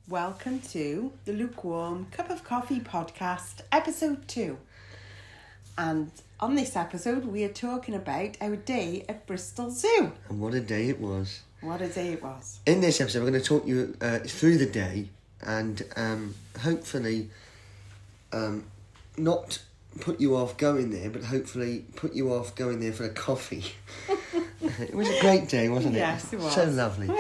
Welcome to the Lukewarm Cup of Coffee podcast, episode 2. And on this episode, we are talking about our day at Bristol Zoo. And what a day it was. What a day it was. In this episode, we're going to talk you through the day and hopefully not put you off going there, but hopefully put you off going there for a coffee. It was a great day, wasn't it? Yes, it was. So lovely.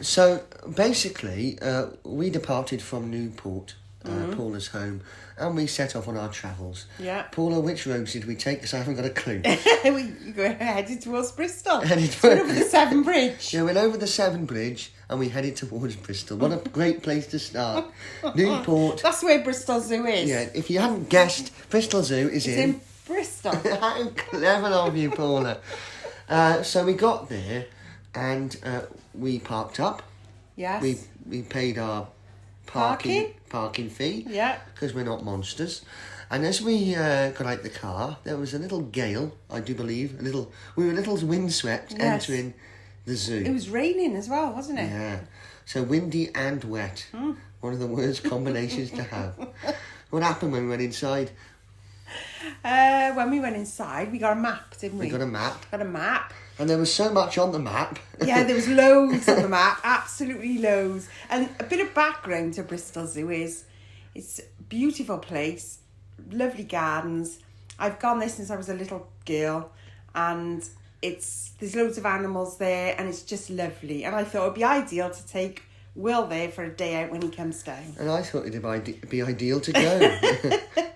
So basically, we departed from Newport, Paula's home, and we set off on our travels. Yeah. Paula, which roads did we take? Because I haven't got a clue. We headed towards Bristol. Headed Went over the Severn Bridge. Yeah, we went over the Severn Bridge and we headed towards Bristol. What a great place to start. Newport. That's where Bristol Zoo is. Yeah, if you hadn't guessed, Bristol Zoo is It's in Bristol. How clever of you, Paula. So we got there and we parked up. Yes. We paid our parking fee. Yeah. Because we're not monsters. And as we got out the car, there was a little gale, I do believe. We were a little windswept entering the zoo. It was raining as well, wasn't it? Yeah. So windy and wet. One of the worst combinations to have. What happened when we went inside? When we went inside, we got a map, didn't we? We got a map. Got a map. And there was so much on the map. Yeah, there was loads on the map, absolutely loads. And a bit of background to Bristol Zoo is it's a beautiful place, lovely gardens. I've gone there since I was a little girl, and there's loads of animals there, and it's just lovely. And I thought it'd be ideal to take Will there for a day out when he comes down. And I thought it'd be ideal to go.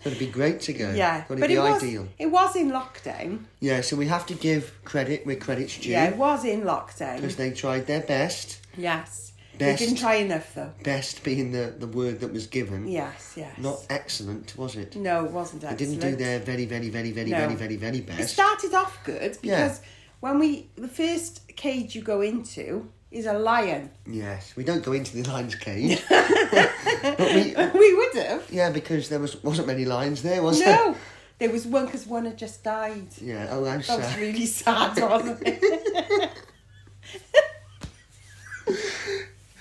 It'd be great to go. Yeah, Thought but it'd be ideal. It was in lockdown. Yeah, so we have to give credit where credit's due. Yeah, it was in lockdown. Because they tried their best. Yes. Best. They didn't try enough, though. Best being the word that was given. Yes. Not excellent, was it? No, it wasn't excellent. They didn't do their very, very, very, very, very, very, very best. It started off good because the first cage you go into is a lion. Yes, we don't go into the lion's cage. But we would have. Yeah, because there wasn't many lions there, was there? No, there was one because one had just died. Yeah, oh, how That sad. was really sad, wasn't it?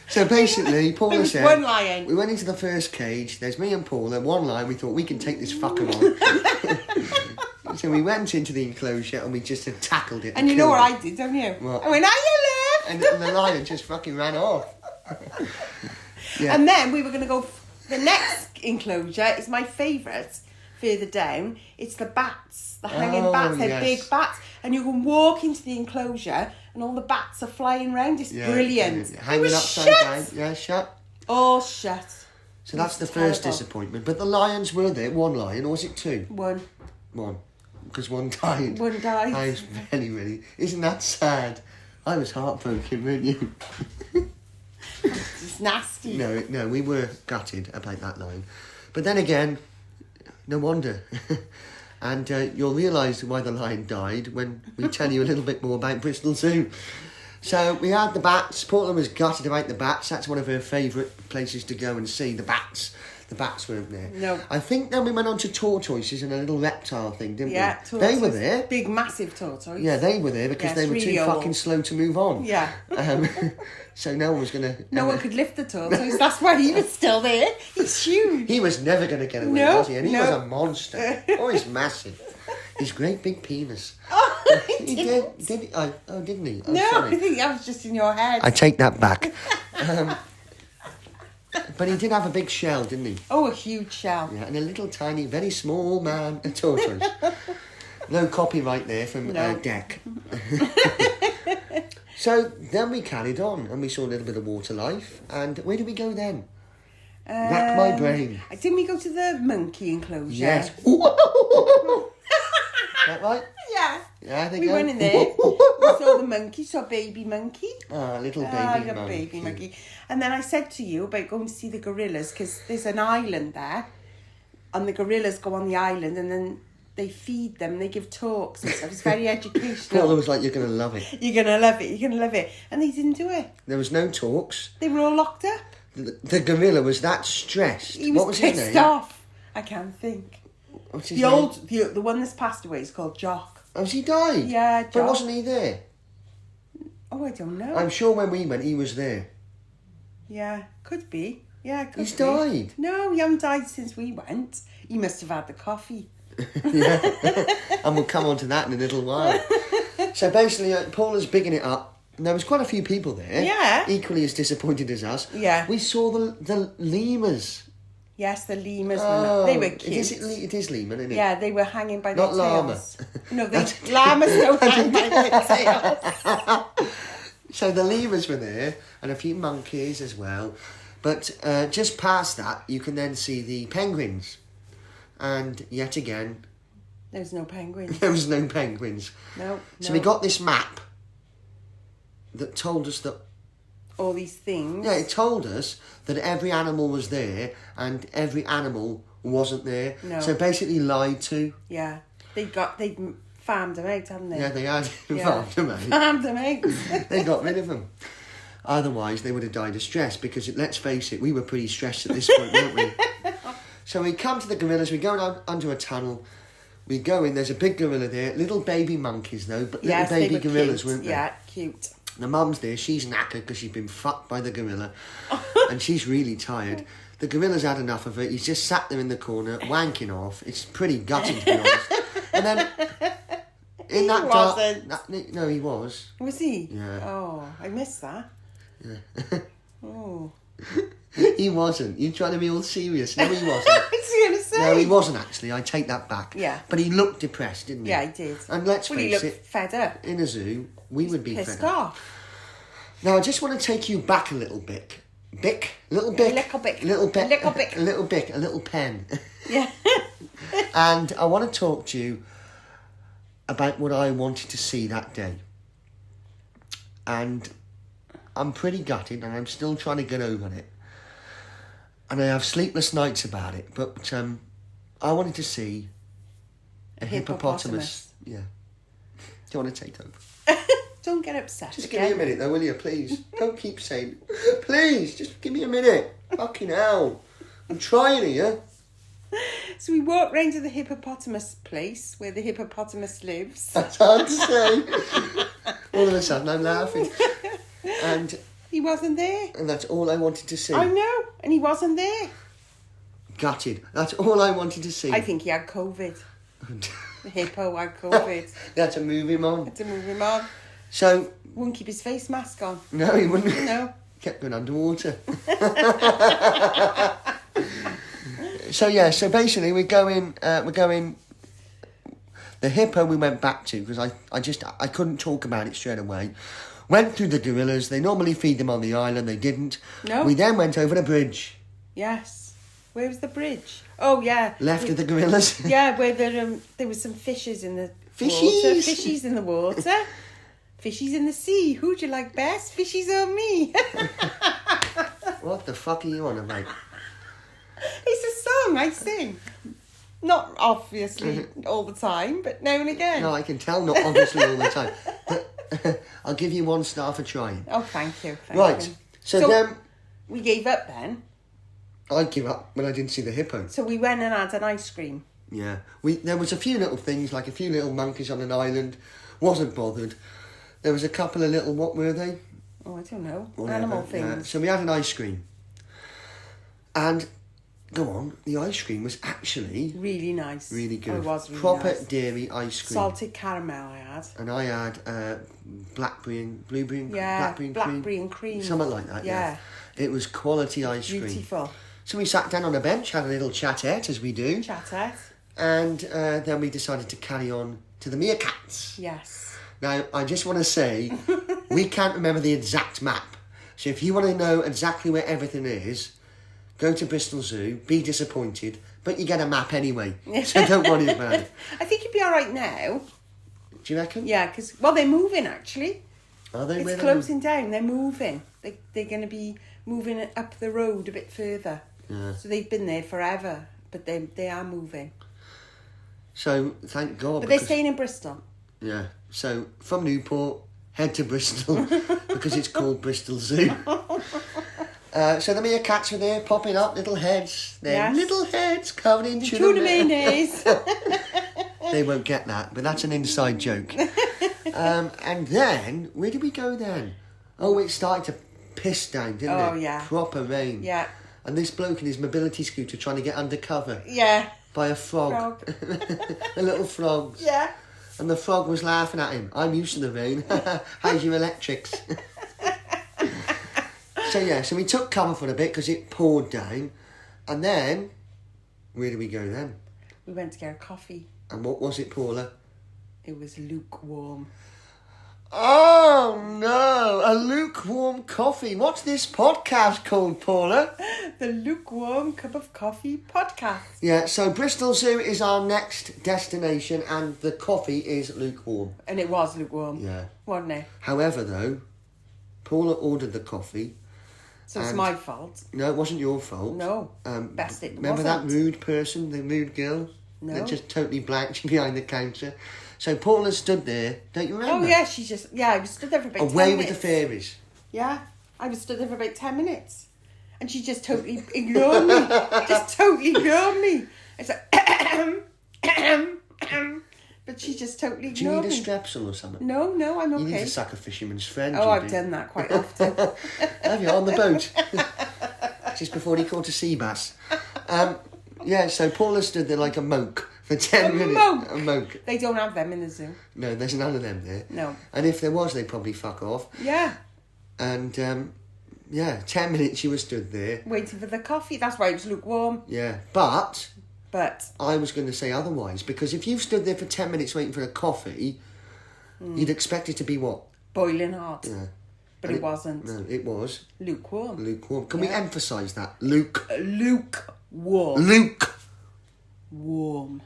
So basically, Paula There was said... one lion. We went into the first cage, there's me and Paula, one lion, we thought we can take this fucker on. So we went into the enclosure and we just had tackled it. And you know killed what it. I did, don't you? What? I went, "Hiya, And love!" the lion just fucking ran off. Yeah. And then we were going to go... The next enclosure is my favourite. Further down, it's the bats, the hanging bats. They're big bats, and you can walk into the enclosure, and all the bats are flying around. It's brilliant. Hanging upside down. Yeah, shut. All shut. So that's the first disappointment. But the lions were there. One lion, or was it two? One. Because one died. One died. I was very, really... Isn't that sad? I was heartbroken, weren't you? It's nasty. No, we were gutted about that lion. But then again, no wonder. And you'll realise why the lion died when we tell you a little bit more about Bristol Zoo. So we had the bats. Portland was gutted about the bats. That's one of her favourite places to go and see, the bats. The bats weren't there. No. I think then we went on to tortoises and a little reptile thing, didn't we? Yeah, They were there. Big, massive tortoise. Yeah, they were there because they were really too old. fucking slow to move on. Yeah. So no one was going to... No one could lift the tortoise. That's why he was still there. He's huge. He was never going to get away, was he? And he was a monster. Oh, he's massive. His great big penis. Oh, He did he? Oh, didn't he? Oh, no, sorry. I think that was just in your head. I take that back. But he did have a big shell, didn't he? Oh, a huge shell. Yeah, and a little tiny, very small man, a tortoise. No copyright there from Deck. So then we carried on and we saw a little bit of water life. And where did we go then? Rack my brain. Didn't we go to the monkey enclosure? Yes. Is that right? Yeah. Yeah, I think We so. went in there. We saw the monkey, saw baby monkey. Ah, little baby Little monkey. baby monkey. And then I said to you about going to see the gorillas because there's an island there, and the gorillas go on the island and then they feed them. They give talks and stuff. It's very educational. Paula was like, "You're going to love it." You're gonna love it. You're gonna love it. And they didn't do it. There was no talks. They were all locked up. The gorilla was that stressed. He was What was his pissed name? off. I can't think. What's his name? The one that's passed away is called Jock. Oh, has he died? Yeah, But Jock. wasn't he there? Oh, I don't know. I'm sure when we went, he was there. Yeah, could be. Yeah, could He's be. died. No, he hasn't died since we went. He must have had the coffee. Yeah. And we'll come on to that in a little while. So basically, Paula's bigging it up. And there was quite a few people there. Yeah. Equally as disappointed as us. Yeah. We saw the lemurs. Yes, the lemurs. They were cute. It is lemur, isn't it? Yeah, they were hanging by Not their llama. tails. No, llamas don't hang by their tails. So the lemurs were there, and a few monkeys as well. But just past that, you can then see the penguins. And yet again, There's no penguins. there was no penguins. No. So we got this map that told us that... all these things. Yeah, it told us that every animal was there and every animal wasn't there. No. So basically lied to. Yeah. They farmed them out, hadn't they? Yeah, they had Yeah. farmed them out. Farmed them out. They got rid of them. Otherwise, they would have died of stress because, let's face it, we were pretty stressed at this point, weren't we? So we come to the gorillas, we go down under a tunnel, we go in, there's a big gorilla there, little baby monkeys though, but little Yes, baby they were gorillas, cute. weren't they? Yeah, cute. The mum's there, she's knackered because she's been fucked by the gorilla and she's really tired. The gorilla's had enough of it, he's just sat there in the corner, wanking off. It's pretty gutting to be honest. And then... He wasn't. No, he was. Was he? Yeah. Oh, I missed that. Yeah. Oh. He wasn't. You're trying to be all serious. No, he wasn't. I was going to say. No, he wasn't actually. I take that back. Yeah. But he looked depressed, didn't he? Yeah, he did. And let's Well, he face looked it, fed up. in a zoo, we would be Pissed fed up. off. Now, I just want to take you back a little bit. Little bit. Little bit. Little bit. Little bit. A little bit. A little pen. Yeah. And I want to talk to you about what I wanted to see that day. And I'm pretty gutted and I'm still trying to get over it. And I have sleepless nights about it. But I wanted to see a hippopotamus. Yeah. Do you want to take over? Don't get upset. Just give me a minute though, will you, please? Don't keep saying, please, just give me a minute. Fucking hell. I'm trying here. So we walked round to the hippopotamus place where the hippopotamus lives. That's hard to say. All of a sudden I'm laughing. And He wasn't there. that's all I wanted to see. I know, and he wasn't there. Gutted. That's all I wanted to see. I think he had COVID. The hippo had COVID. They had to move him on. Had to move him on. So, Wouldn't keep his face mask on. no, he wouldn't. No. Kept going underwater. So basically we're going, the hippo we went back to because I couldn't talk about it straight away. Went through the gorillas, they normally feed them on the island, they didn't. No. We then went over the bridge. Yes. Where was the bridge? Oh, yeah. Left of the gorillas. Yeah, where there was some fishes in the Fishies. water. Fishies in the water. Fishies in the sea. Who'd you like best? Fishies or me? What the fuck are you on about? It's a song I sing. Not obviously all the time, but now and again. No, I can tell not obviously all the time. But I'll give you 1 star for trying. Oh, thank you. Thank Right. you. So then we gave up then. I give up when I didn't see the hippo. So we went and had an ice cream. Yeah. There was a few little things, like a few little monkeys on an island. Wasn't bothered. There was a couple of little, what were they? Oh, I don't know. Whatever, Animal yeah. things. So we had an ice cream. And, go on, the ice cream was actually Really nice. really good. Oh, it was really Proper nice. dairy ice cream. Salted caramel I had. And I had blackberry and Yeah, blackberry and cream. Something like that, yeah. It was quality ice cream. Beautiful. So we sat down on a bench, had a little chatette, as we do. Chatette. And then we decided to carry on to the meerkats. Yes. Now, I just want to say, we can't remember the exact map. So if you want to know exactly where everything is, go to Bristol Zoo, be disappointed, but you get a map anyway. So don't worry about it. I think you'd be all right now. Do you reckon? Yeah, because, well, they're moving actually. Are they? It's closing down. They're moving. They're going to be moving it up the road a bit further. Yeah. So they've been there forever, but they are moving. So, thank God. But they're staying in Bristol. Yeah. So, from Newport, head to Bristol, because it's called Bristol Zoo. So the meerkats were there, popping up, little heads. Their little heads covered in tuna mayonnaise. They won't get that, but that's an inside joke. And then, where did we go then? Oh, it started to pissed down, didn't it? Oh, yeah. Proper rain. Yeah. And this bloke in his mobility scooter trying to get undercover Yeah. by a frog. A little frog. Yeah. And the frog was laughing at him. I'm used to the rain. How's your electrics? So we took cover for a bit because it poured down. And then, where did we go then? We went to get a coffee. And what was it, Paula? It was lukewarm. Oh no, a lukewarm coffee. What's this podcast called, Paula? The Lukewarm Cup of Coffee podcast. Yeah, so Bristol Zoo is our next destination and the coffee is lukewarm. And it was lukewarm. Yeah. Wasn't it? However though, Paula ordered the coffee. So it's And- my fault. No, it wasn't your fault. No. Best it Remember wasn't. that rude person, the rude girl? No. That just totally blanked you behind the counter. So Paula stood there, don't you remember? Oh, yeah, I was stood there for about 10 Away minutes. with the fairies. Yeah, I was stood there for about 10 minutes. And she just totally ignored me. Just totally ignored me. It's like, but she just totally Do you ignored need a me. strepsil or something? No, I'm okay. You need to sack a fisherman's friend. Oh, you I've do. done that quite often. Have you, on the boat? Just before he caught a sea bass. So Paula stood there like a monk for 10 minutes. Monk. A monk. They don't have them in the zoo. No, there's none of them there. No. And if there was, they'd probably fuck off. Yeah, And, 10 minutes you were stood there. waiting for the coffee. That's why it was lukewarm. Yeah, but But I was going to say otherwise, because if you've stood there for 10 minutes waiting for a coffee, you'd expect it to be what? boiling hot. Yeah. But And it wasn't. No, it was Lukewarm. lukewarm. Can we emphasise that? Lukewarm. Lukewarm. Warm.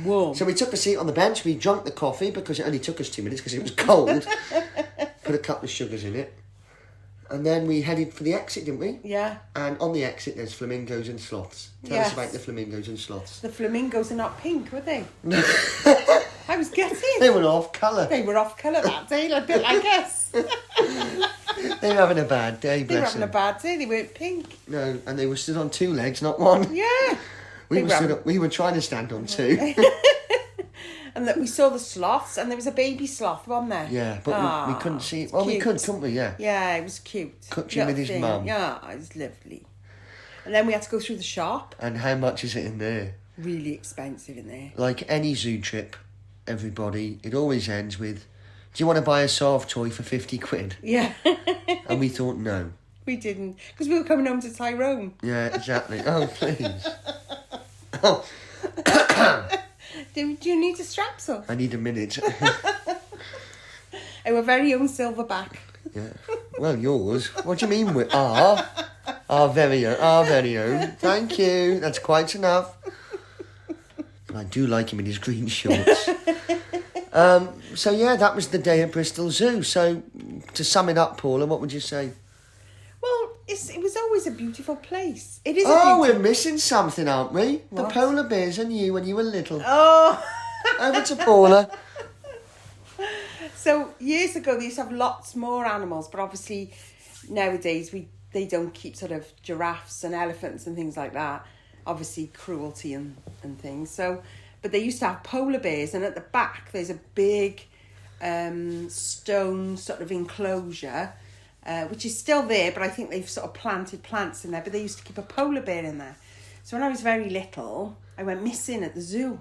Warm. So we took a seat on the bench, we drank the coffee because it only took us 2 minutes because it was cold. Put a couple of sugars in it. And then we headed for the exit, didn't we? Yeah. And on the exit there's flamingos and sloths. Tell Yes. us about the flamingos and sloths. The flamingos are not pink, were they? I was getting. They were off colour. They were off colour that day, a bit like us. They were having a bad day, They were bless having a them. bad day. They weren't pink. No, and they were stood on 2 legs, not one. Yeah. We were trying to stand on 2. And that we saw the sloths, and there was a baby sloth, wasn't there? Yeah, but we couldn't see it. Well, we cute. could, couldn't we? Yeah. Yeah, it was cute. Cooked him with Little his thing. mum. Yeah, it was lovely. And then we had to go through the shop. And how much is it in there? Really expensive in there. Like any zoo trip, everybody, it always ends with, do you want to buy a soft toy for 50 quid? Yeah. And we thought no. We didn't. Because we were coming home to Tyrone. Yeah, exactly. Oh, please. Oh, Do you need a strapsil? I need a minute. Our very own silverback. Yeah. Well, yours. What do you mean with our very own? Our very own. Thank you. That's quite enough. But I do like him in his green shorts. So yeah, that was the day at Bristol Zoo. So to sum it up, Paula, what would you say? Well, it was always a beautiful place. It is Oh, a beautiful... we're missing something, aren't we? The What? polar bears and you when you were little. Oh! Over to Paula. So, years ago, they used to have lots more animals, but obviously, nowadays, they don't keep sort of giraffes and elephants and things like that. Obviously, cruelty and things. So, but they used to have polar bears, and at the back, there's a big stone sort of enclosure, which is still there, but I think they've sort of planted plants in there, but they used to keep a polar bear in there. So when I was very little, I went missing at the zoo,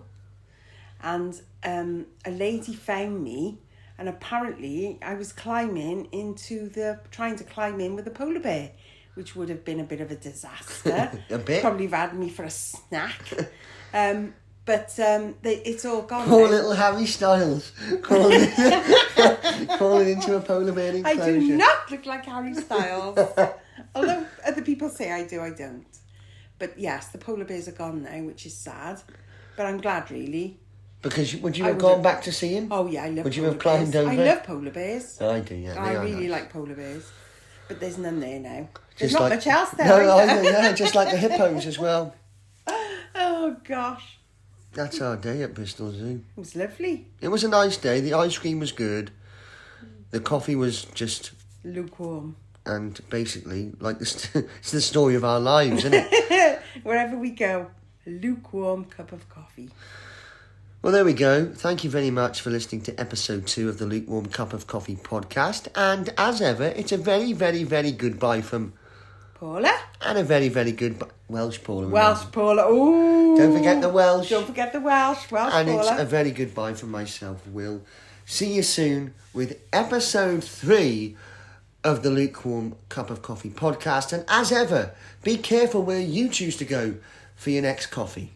and a lady found me, and apparently I was trying to climb in with a polar bear, which would have been a bit of a disaster. A bit. Probably have had me for a snack. But it's all gone Poor now. little Harry Styles crawling into a polar bear I enclosure. do not look like Harry Styles. Although other people say I do, I don't. But yes, the polar bears are gone now, which is sad. But I'm glad, really. Because would you I have would gone have- back to see him? Oh, yeah, I love Would you polar have climbed bears. over? I love polar bears. I do, yeah. I they are really nice. like polar bears. But there's none there now. There's Just not like- much else there. No, is there? yeah, just like the hippos as well. Oh, gosh. That's our day at Bristol Zoo. It was lovely. It was a nice day. The ice cream was good. The coffee was just, Lukewarm. and basically, like it's the story of our lives, isn't it? Wherever we go, a lukewarm cup of coffee. Well, there we go. Thank you very much for listening to episode 2 of the Lukewarm Cup of Coffee podcast. And as ever, it's a very, very, very goodbye from Paula. And a very, very good Welsh Paula. Welsh Paula. Ooh. Don't forget the Welsh. Don't forget the Welsh. Welsh and Paula. It's a very goodbye from myself, Will. See you soon with episode 3 of the Lukewarm Cup of Coffee podcast. And as ever, be careful where you choose to go for your next coffee.